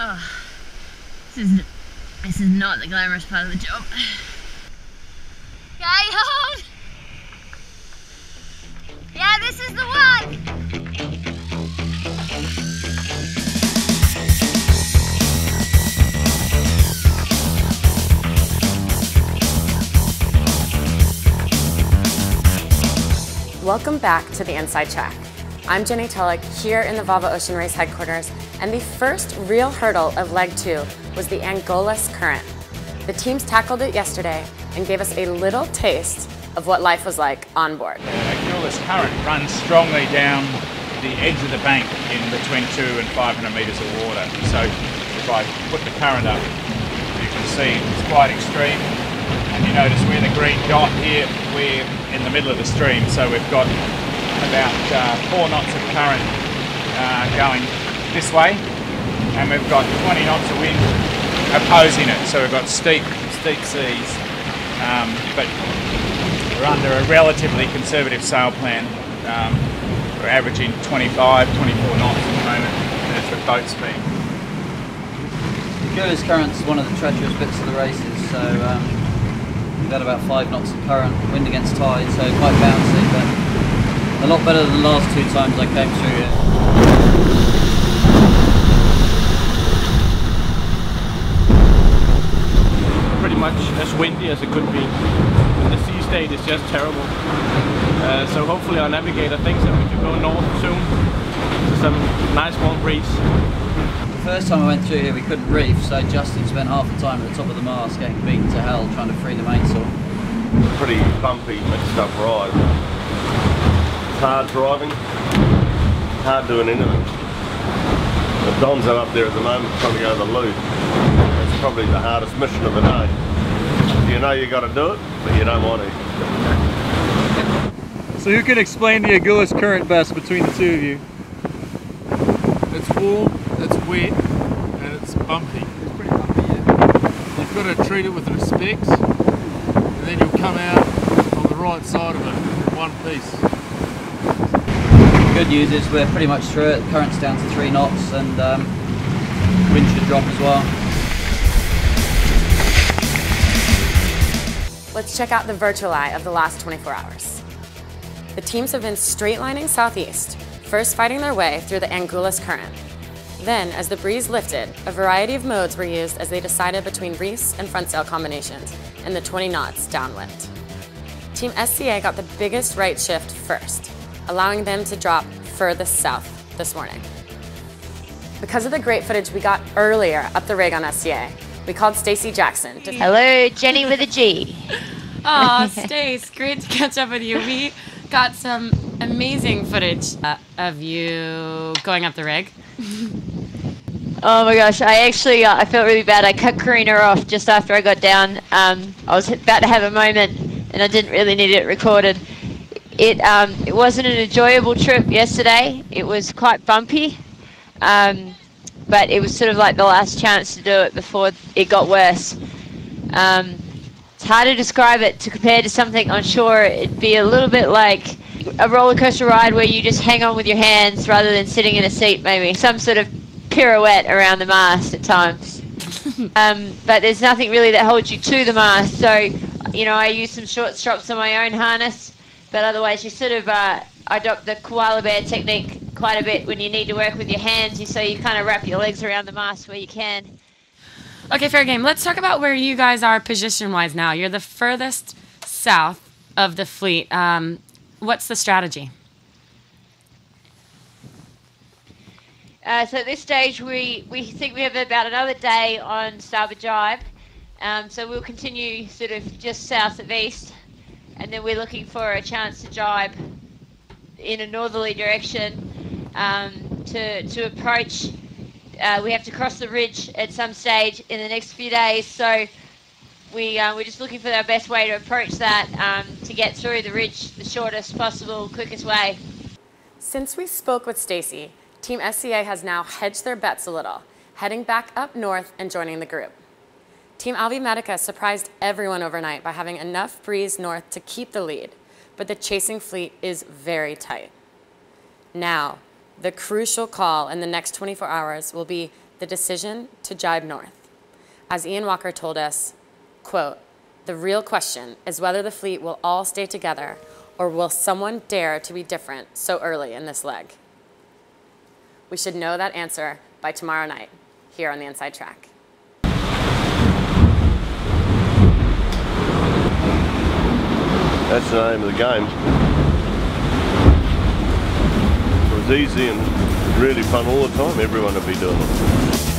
Oh, this is not the glamorous part of the job. Okay, hold! Yeah, this is the one! Welcome back to the Inside Track. I'm Jenny Tulloch here in the Volvo Ocean Race headquarters, and the first real hurdle of leg 2 was the Agulhas current. The teams tackled it yesterday and gave us a little taste of what life was like on board. The Agulhas current runs strongly down the edge of the bank in between 200 and 500 metres of water. So if I put the current up, you can see it's quite extreme. And you notice we're the green dot here, we're in the middle of the stream, so we've got about 4 knots of current going this way, and we've got 20 knots of wind opposing it, so we've got steep seas, but we're under a relatively conservative sail plan. We're averaging 25, 24 knots at the moment, and it's at boat speed. Agulhas current's one of the treacherous bits of the races, so we've had about 5 knots of current, wind against tide, so quite bouncy, but a lot better than the last 2 times I came through here. Pretty much as windy as it could be, and the sea state is just terrible. So hopefully our navigator thinks that we can go north soon to some nice warm breeze. The first time I went through here we couldn't reef, so Justin spent half the time at the top of the mast getting beaten to hell trying to free the mainsail. Pretty bumpy, mixed up ride. It's hard driving, hard doing anything. The Don's up there at the moment trying to go to the loop. It's probably the hardest mission of the day. You know you got to do it, but you don't want to. So who can explain the Agulhas current best between the two of you? It's warm, it's wet, and it's bumpy. It's pretty bumpy, yeah. You've got to treat it with respect, and then you'll come out on the right side of it in one piece. The good news is we're pretty much through it. The current's down to 3 knots, and wind should drop as well. Let's check out the virtual eye of the last 24 hours. The teams have been straight lining southeast, first fighting their way through the Agulhas current. Then, as the breeze lifted, a variety of modes were used as they decided between reefs and front sail combinations in the 20 knots downwind. Team SCA got the biggest right shift first, allowing them to drop furthest south this morning. Because of the great footage we got earlier up the rig on SCA, we called Stacey Jackson. Hello, Jenny with a G. Aw, Stace, great to catch up with you. We got some amazing footage of you going up the rig. Oh my gosh, I felt really bad. I cut Karina off just after I got down. I was about to have a moment and I didn't really need it recorded. It wasn't an enjoyable trip yesterday. It was quite bumpy, but it was sort of like the last chance to do it before it got worse. It's hard to describe it to compare to something on shore. It'd be a little bit like a roller coaster ride where you just hang on with your hands rather than sitting in a seat, maybe. Some sort of pirouette around the mast at times. But there's nothing really that holds you to the mast. So, you know, I use some short strops on my own harness, but otherwise you sort of adopt the koala bear technique quite a bit when you need to work with your hands. So you kind of wrap your legs around the mast where you can. Okay, fair game. Let's talk about where you guys are position-wise now. You're the furthest south of the fleet. What's the strategy? So at this stage, we think we have about another day on starboard jibe. So we'll continue sort of just south of east, and then we're looking for a chance to jibe in a northerly direction to approach. We have to cross the ridge at some stage in the next few days, so we're just looking for our best way to approach that to get through the ridge the shortest possible, quickest way. Since we spoke with Stacey, Team SCA has now hedged their bets a little, heading back up north and joining the group. Team Medica surprised everyone overnight by having enough breeze north to keep the lead, but the chasing fleet is very tight. Now, the crucial call in the next 24 hours will be the decision to jibe north. As Ian Walker told us, quote, "The real question is whether the fleet will all stay together or will someone dare to be different so early in this leg?" We should know that answer by tomorrow night, here on the Inside Track. That's the name of the game. If it was easy and really fun all the time, everyone would be doing it.